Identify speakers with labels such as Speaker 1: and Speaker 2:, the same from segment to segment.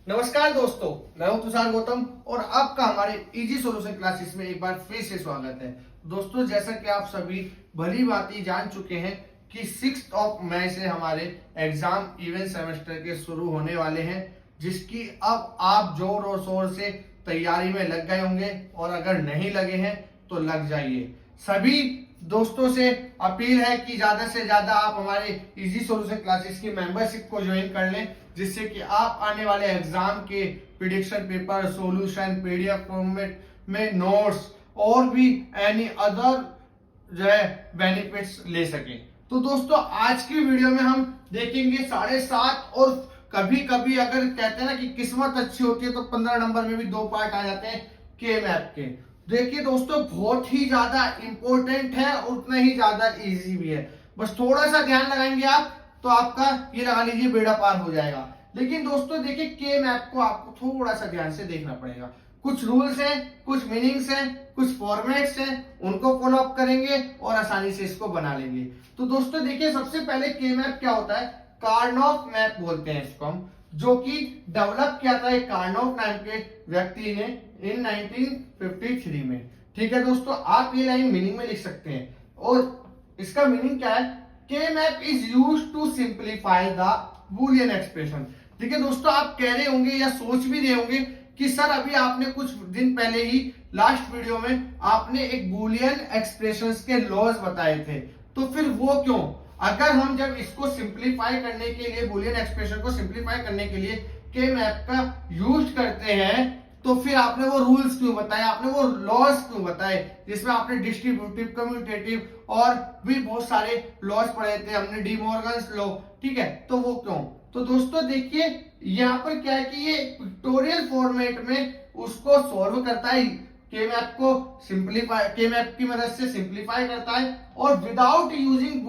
Speaker 1: नमस्कार दोस्तों, मैं हूं तुषार गौतम और आपका हमारे इजी सॉल्यूशन क्लासेस में एक बार फिर से स्वागत है। दोस्तों, जैसा कि आप सभी भली भांति जान चुके हैं कि 6 मई से हमारे एग्जाम इवेंट सेमेस्टर के शुरू होने वाले हैं, जिसकी अब आप जोर और शोर से तैयारी में लग गए होंगे और अगर नहीं लगे हैं तो लग जाइए। सभी दोस्तों से अपील है कि ज्यादा से ज्यादा आप हमारे इजी सॉल्यूशन क्लासेस की मेंबरशिप को ज्वाइन कर लें, जिससे कि आप आने वाले एग्जाम के prediction paper, solution, PDF format में नोट्स और भी एनी अदर जो है बेनिफिट्स ले सकें। तो दोस्तों, आज की वीडियो में हम देखेंगे 7.5 और कभी कभी अगर कहते हैं ना कि किस्मत अच्छी होती है तो 15 नंबर में भी 2 पार्ट आ जाते हैं के मैप के। देखिए दोस्तों, बहुत ही ज्यादा इंपॉर्टेंट है और उतना ही ज्यादा इजी भी है। बस थोड़ा सा ध्यान लगाएंगे आप तो आपका ये लगा लीजिए बेड़ा पार हो जाएगा। लेकिन दोस्तों देखिए, के मैप को आपको थोड़ा सा ध्यान से देखना पड़ेगा। कुछ रूल्स हैं, कुछ मीनिंग्स हैं, कुछ फॉर्मेट्स हैं, उनको फॉलो अप करेंगे और आसानी से इसको बना लेंगे। तो दोस्तों देखिए, सबसे पहले के मैप क्या होता है? कार्नोफ मैप बोलते हैं इसको हम, जो कि डेवलप किया था एक कार्नोफ नाम के व्यक्ति ने इन 1953 में। ठीक है दोस्तों, आप ये लाइन मीनिंग में लिख सकते हैं और इसका मीनिंग क्या है? K map is used to simplify the Boolean expression. ठीक है दोस्तों, आप कह रहे होंगे या सोच भी रहे होंगे कि सर अभी आपने कुछ दिन पहले ही लास्ट वीडियो में आपने एक बूलियन एक्सप्रेशंस के लॉज बताए थे, तो फिर वो क्यों? अगर हम जब इसको सिंप्लीफाई करने के लिए, बूलियन एक्सप्रेशन को सिंप्लीफाई करने के लिए के मैप का यूज करते हैं, तो फिर आपने वो रूल्स क्यों बताए, आपने वो लॉज क्यों बताए, जिसमें आपने डिस्ट्रीब्यूटिव, कम्यूटेटिव और भी बहुत सारे लॉज पढ़े थे, हमने डी मॉर्गन्स लॉ। ठीक है, तो वो क्यों? तो दोस्तों देखिए, यहाँ पर क्या है कि ये पिक्टोरियल फॉर्मेट में उसको सॉल्व करता है, के मैप को सिंप्लीफाई, के मैप की मदद से सिंप्लीफाई करता है और विदाउट यूजिंग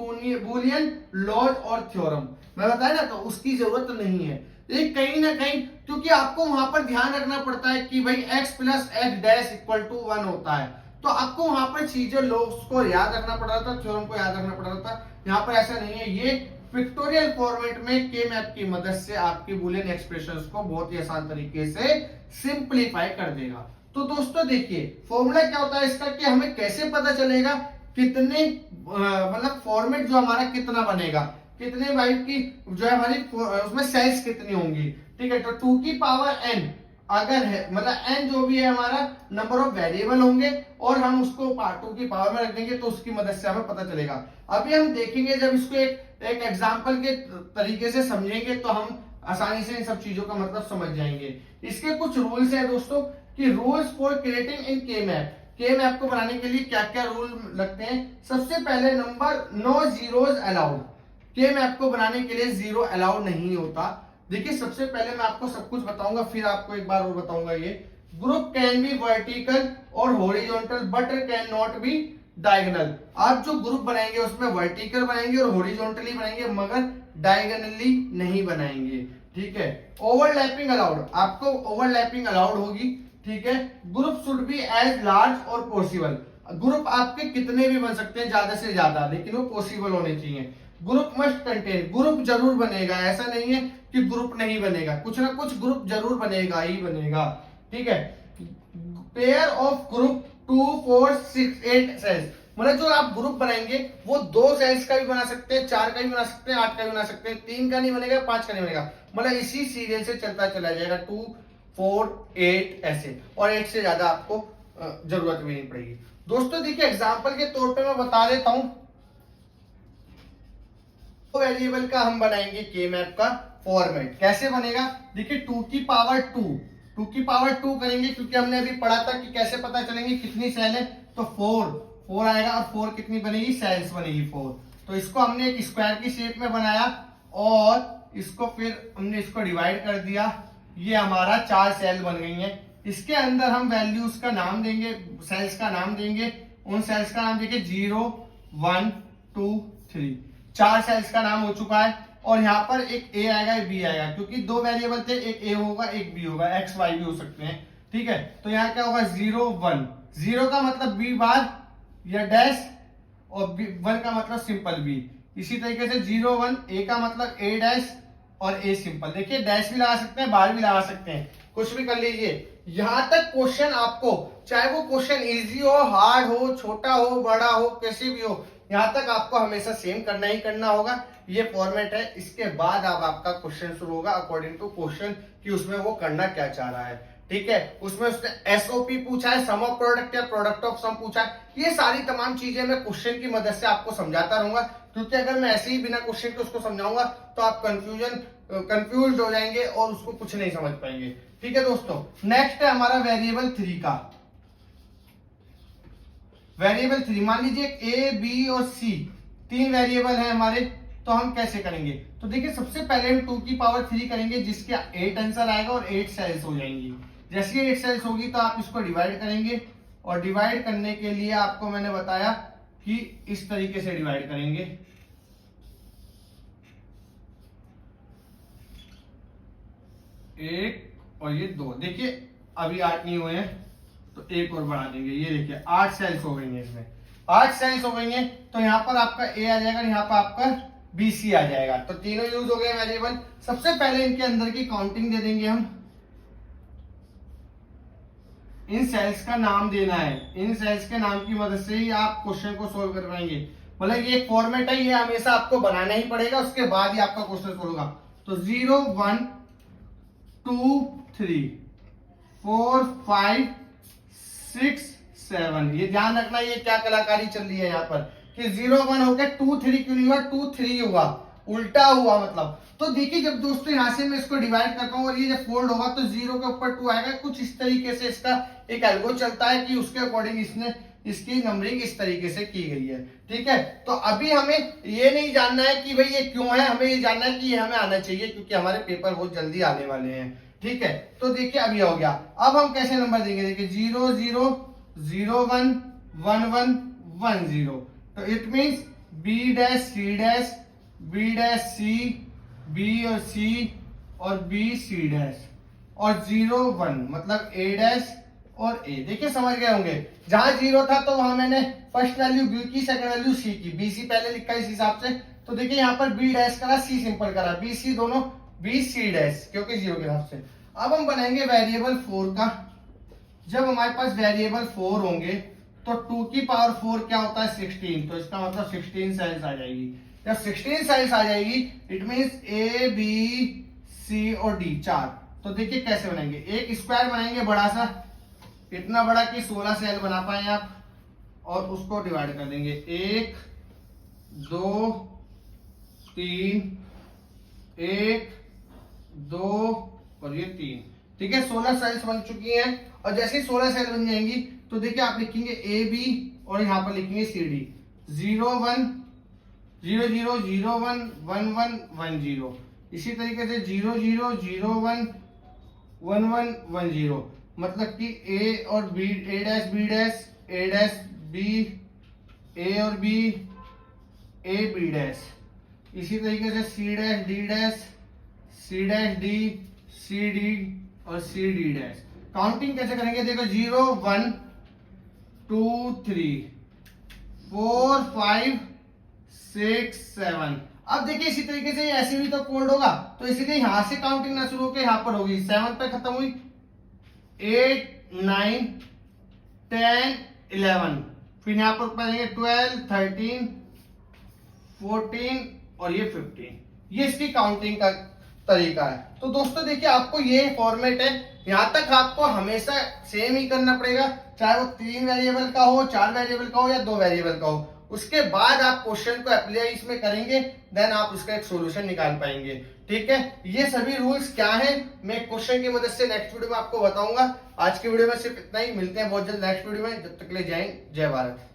Speaker 1: बूलियन लॉज और थ्योरम। मैं बताया ना, तो उसकी जरूरत नहीं है। ये कहीं ना कहीं, क्योंकि आपको वहां पर ध्यान रखना पड़ता है कि भाई x plus x dash equal to 1 होता है, तो आपको वहां पर चीजें लॉज को याद रखना पड़ रहा था, थ्योरम को याद रखना पड़ रहा था। यहाँ पर ऐसा नहीं है, ये पिक्टोरियल फॉर्मेट में के मैप की मदद से आपकी बूलियन एक्सप्रेशंस को बहुत ही आसान तरीके से सिंप्लीफाई कर देगा। तो दोस्तों देखिए, फॉर्मूला क्या होता है इसका कि हमें कैसे पता चलेगा कितने मतलब फॉर्मेट जो हमारा कितना बनेगा, कितने बाइट की जो है हमारी उसमें सेल्स कितनी होंगी। ठीक है, तो 2 की पावर n अगर है, मतलब n जो भी है हमारा नंबर ऑफ वेरिएबल होंगे और हम उसको 2 की पावर में रख देंगे, तो उसकी मदद से हमें पता चलेगा। अभी हम देखेंगे, जब इसको एक एग्जाम्पल के तरीके से समझेंगे तो हम आसानी से इन सब चीजों का मतलब समझ जाएंगे। इसके कुछ रूल्स है दोस्तों कि रूल्स फॉर क्रिएटिंग इन के मैप। के मैप को बनाने के लिए क्या क्या रूल लगते हैं? सबसे पहले नंबर, नो जीरोज अलाउड। के मैप को बनाने के लिए जीरो अलाउड नहीं होता। देखिए, सबसे पहले मैं आपको सब कुछ बताऊंगा, फिर आपको एक बार और बताऊंगा। ये ग्रुप कैन बी वर्टिकल और horizontal but can not be diagonal. आप जो ग्रुप बनाएंगे उसमें वर्टिकल बनाएंगे और हॉरिजॉन्टली बनाएंगे, मगर डायगोनली नहीं बनाएंगे। ठीक है, ओवरलैपिंग अलाउड, आपको ओवरलैपिंग अलाउड होगी। ठीक है, group should be as large और पॉसिबल। ग्रुप आपके कितने भी बन सकते हैं, ज्यादा से ज्यादा, लेकिन वो पॉसिबल होने चाहिए। ग्रुप मस्ट कंटेन, ग्रुप जरूर बनेगा, ऐसा नहीं है कि ग्रुप नहीं बनेगा, कुछ ना कुछ ग्रुप जरूर बनेगा ही बनेगा। ठीक है, पेयर ऑफ ग्रुप 2, 4, 6, 8 सेल्स, मतलब जो आप ग्रुप बनाएंगे वो 2 सेल्स का भी बना सकते हैं, 4 का भी बना सकते हैं, 8 का भी बना सकते हैं, 3 का नहीं बनेगा, 5 का नहीं बनेगा, मतलब इसी सीरियल से चलता चला जाएगा, 2, 4, 8 ऐसे, और 8 से ज्यादा आपको जरूरत भी नहीं पड़ेगी। दोस्तों देखिए, एग्जाम्पल के तौर पे मैं बता देता हूं, वेरिएबल का हम बनाएंगे के मैप का फॉर्मेट। कैसे बनेगा? देखिए, 2 की पावर 2 करेंगे, क्योंकि हमने अभी पढ़ा था कि कैसे पता चलेंगे कितनी सेल है, तो 4 आएगा और 4 कितनी बनेगी, सेल्स बनेगी 4। तो इसको हमने एक स्क्वायर की शेप में बनाया और इसको फिर हमने इसको डिवाइड कर दिया, ये हमारा 4 सेल बन गई है। इसके अंदर हम वैल्यूज का नाम देंगे, सेल्स का नाम देंगे, उन सेल्स का नाम देखिए 0, 1, 2, 3, 4 सेल्स का नाम हो चुका है। और यहाँ पर एक ए आएगा, एक बी आएगा, क्योंकि 2 वेरिएबल थे, एक ए होगा, एक बी होगा, एक्स वाई भी हो सकते हैं। ठीक है, तो यहाँ क्या होगा, 0, 1, 0 का मतलब बी बार या डैश, और 1 का मतलब सिंपल बी। इसी तरीके से 0, 1, ए का मतलब ए डैश और ए सिंपल। देखिए डैश भी लगा सकते हैं, बार भी लगा सकते हैं, कुछ भी कर लीजिए। यहां तक क्वेश्चन आपको, चाहे वो क्वेश्चन इजी हो, हार्ड हो, छोटा हो, बड़ा हो, कैसे भी हो, यहां तक आपको हमेशा सेम करना ही करना होगा। ये फॉर्मेट है। इसके बाद अब आपका क्वेश्चन शुरू होगा अकॉर्डिंग टू क्वेश्चन कि उसमें वो करना क्या चाह रहा है। ठीक है, उसमें उसने एसओपी पूछा है, सम ऑफ प्रोडक्ट या प्रोडक्ट ऑफ सम पूछा है। ये सारी तमाम चीजें मैं क्वेश्चन की मदद से आपको समझाता रहूंगा, क्योंकि अगर मैं ऐसे ही बिना क्वेश्चन के उसको समझाऊंगा तो आप कंफ्यूज हो जाएंगे और उसको कुछ नहीं समझ पाएंगे। ठीक है दोस्तों, नेक्स्ट है हमारा वेरिएबल 3 का। वेरिएबल 3, मान लीजिए ए बी और सी 3 वेरिएबल है हमारे, तो हम कैसे करेंगे? तो देखिए सबसे पहले हम 2 की पावर 3 करेंगे, जिसके 8 आंसर आएगा और 8 सेल्स हो जाएंगी। जैसे 8 सेल्स होगी तो आप इसको डिवाइड करेंगे, और डिवाइड करने के लिए आपको मैंने बताया कि इस तरीके से डिवाइड करेंगे। एक और ये 2। देखिए अभी 8 नहीं हुए हैं तो एक और बढ़ा देंगे। ये देखिए 8 सेल्स हो गई हैं, इसमें 8 सेल्स हो गई हैं, तो यहाँ पर आपका ए आ जाएगा, यहाँ पर आपका बी सी आ जाएगा। तो तीनों यूज हो गए वेरिएबल। सबसे पहले इनके अंदर की काउंटिंग दे देंगे हम। इन सेल्स का नाम देना है, इन सेल्स के नाम की मदद से ही आप क्वेश्चन को सोल्व कर पाएंगे। मतलब ये एक फॉर्मेट है, ये हमेशा आपको बनाना ही पड़ेगा, उसके बाद ही आपका क्वेश्चन सोल्व होगा। तो 0 1 2 3 4 5 6 7। ये ध्यान रखना, ये क्या कलाकारी चल रही है यहाँ पर कि 0 1 हो गया, 2 3 क्यों नहीं हुआ, 2 3 हुआ, उल्टा हुआ मतलब। तो देखिए जब दोस्तों यहां से मैं इसको डिवाइड करता हूं और ये जब फोल्ड होगा तो 0 के ऊपर 2 आएगा। कुछ इस तरीके से इसका एक एल्गो चलता है कि उसके अकॉर्डिंग इसने इसकी नंबरिंग इस तरीके से की गई है। ठीक है, तो अभी हमें ये नहीं जानना है कि भाई ये क्यों है, हमें ये जानना है कि ये हमें आना चाहिए, क्योंकि हमारे पेपर बहुत जल्दी आने वाले हैं। ठीक है, तो देखिए अभी हो गया। अब हम कैसे नंबर देंगे? देखिए 0 0 0 1 1 1 1 0। तो it means B dash C dash, B dash C, B और सी, और बी सी डैश, और 0 1 मतलब ए डैश और ए। देखिए समझ गए होंगे, जहां 0 था तो वहां मैंने फर्स्ट वैल्यू बी की, सेकंड वैल्यू सी की, बी सी पहले लिखा इस हिसाब से। तो देखिए यहाँ पर बी डैश करा, सी सिंपल करा, बी सी दोनों बी सी डैश, क्योंकि 0 के हिसाब से। अब हम बनाएंगे वेरिएबल 4 का। जब हमारे पास वेरिएबल 4 होंगे तो 2 की पावर 4 क्या होता है? 16। तो इसका मतलब 16 सेल्स आ जाएगी। जब 16 सेल्स आ जाएगी it means A B C और डी 4। तो देखिए कैसे बनाएंगे, एक स्क्वायर बनाएंगे बड़ा सा, इतना बड़ा कि 16 सेल बना पाए आप, और उसको डिवाइड कर देंगे 1 2 3 1 2 और ये 3। ठीक है, 16 सेल्स बन चुकी हैं। और जैसे ही 16 सेल बन जाएंगी तो देखिए आप लिखेंगे ए बी और यहाँ पर लिखेंगे सी डी। 0 1 0 0 0 1 1 1 1 0। इसी तरीके से 0 0 0 1 1 1 1 0। मतलब कि ए और B, A dash B dash, A dash B, A और बी, ए बी डैश। इसी तरीके से C dash D dash, C dash D, C D और सी डी डैश। काउंटिंग कैसे करेंगे? देखो 0 1 2 3 4 5 6 7। अब देखिए इसी तरीके से ऐसे भी तो फोल्ड होगा, तो इसीलिए यहां से काउंटिंग ना शुरू होकर यहां पर होगी। 7 पे खत्म हुई, 8 9 10 11, फिर यहां पर पढ़ेंगे 12 13 14 और ये 15। ये इसकी काउंटिंग का तरीका है। तो दोस्तों देखिए आपको ये फॉर्मेट है, यहां तक आपको हमेशा सेम ही करना पड़ेगा, चाहे वो 3 वेरिएबल का हो, 4 वेरिएबल का हो या 2 वेरिएबल का हो। उसके बाद आप क्वेश्चन को अप्लाई इसमें करेंगे, देन आप उसका एक सॉल्यूशन निकाल पाएंगे। ठीक है, ये सभी रूल्स क्या हैं मैं क्वेश्चन की मदद से नेक्स्ट वीडियो में आपको बताऊंगा। आज की वीडियो में सिर्फ इतना ही, मिलते हैं बहुत जल्द नेक्स्ट वीडियो में। जब तक ले जय हिंद, जय भारत।